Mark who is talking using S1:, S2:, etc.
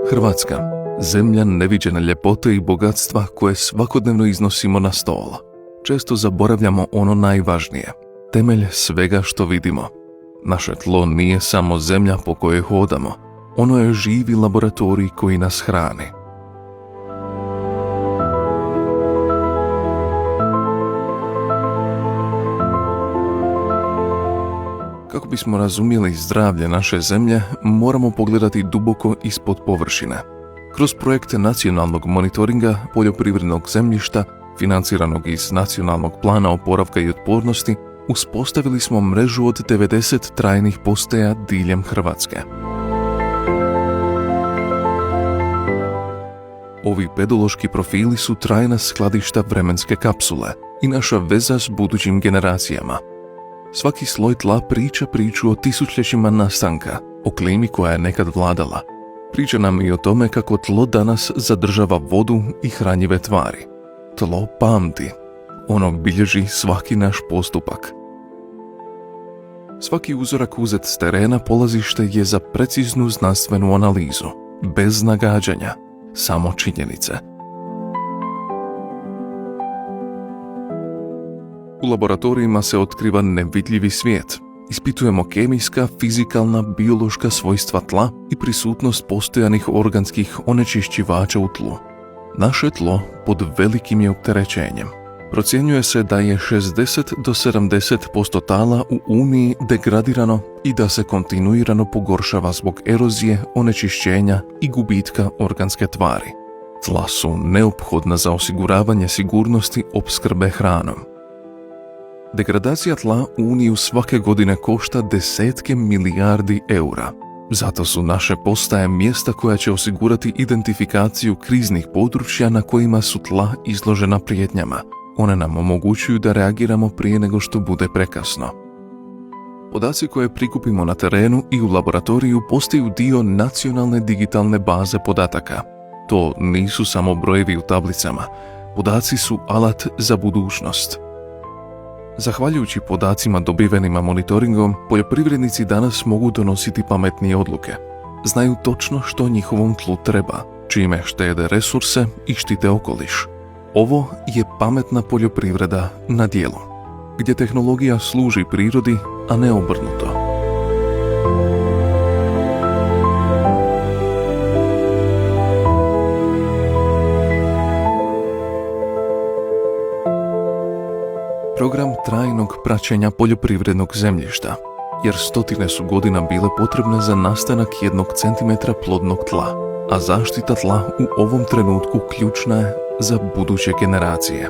S1: Hrvatska, zemlja neviđene ljepote i bogatstva koje svakodnevno iznosimo na stol. Često zaboravljamo ono najvažnije, temelj svega što vidimo. Naše tlo nije samo zemlja po kojoj hodamo, ono je živi laboratorij koji nas hrani. Kako bismo razumjeli zdravlje naše zemlje, moramo pogledati duboko ispod površine. Kroz projekte nacionalnog monitoringa poljoprivrednog zemljišta, financiranog iz Nacionalnog plana oporavka i otpornosti, uspostavili smo mrežu od 90 trajnih postaja diljem Hrvatske. Ovi pedološki profili su trajna skladišta vremenske kapsule i naša veza s budućim generacijama. Svaki sloj tla priča priču o tisućljećima nastanka, o klimi koja je nekad vladala. Priča nam i o tome kako tlo danas zadržava vodu i hranjive tvari. Tlo pamti. Ono bilježi svaki naš postupak. Svaki uzorak uzet s terena polazište je za preciznu znanstvenu analizu, bez nagađanja, samo činjenice. U laboratorijima se otkriva nevidljivi svijet. Ispitujemo kemijska, fizikalna, biološka svojstva tla i prisutnost postojanih organskih onečišćivača u tlu. Naše tlo pod velikim je opterećenjem. Procjenjuje se da je 60 do 70% tala u Uniji degradirano i da se kontinuirano pogoršava zbog erozije, onečišćenja i gubitka organske tvari. Tla su neophodna za osiguravanje sigurnosti opskrbe hranom. Degradacija tla u Uniju svake godine košta desetke milijardi eura. Zato su naše postaje mjesta koja će osigurati identifikaciju kriznih područja na kojima su tla izložena prijetnjama. One nam omogućuju da reagiramo prije nego što bude prekasno. Podaci koje prikupimo na terenu i u laboratoriju postaju dio nacionalne digitalne baze podataka. To nisu samo brojevi u tablicama. Podaci su alat za budućnost. Zahvaljujući podacima dobivenima monitoringom, poljoprivrednici danas mogu donositi pametnije odluke. Znaju točno što njihovom tlu treba, čime štede resurse i štite okoliš. Ovo je pametna poljoprivreda na djelu, gdje tehnologija služi prirodi, a ne obrnuto. Program trajnog praćenja poljoprivrednog zemljišta, jer stotine su godina bile potrebne za nastanak 1 centimetra plodnog tla, a zaštita tla u ovom trenutku ključna je za buduće generacije.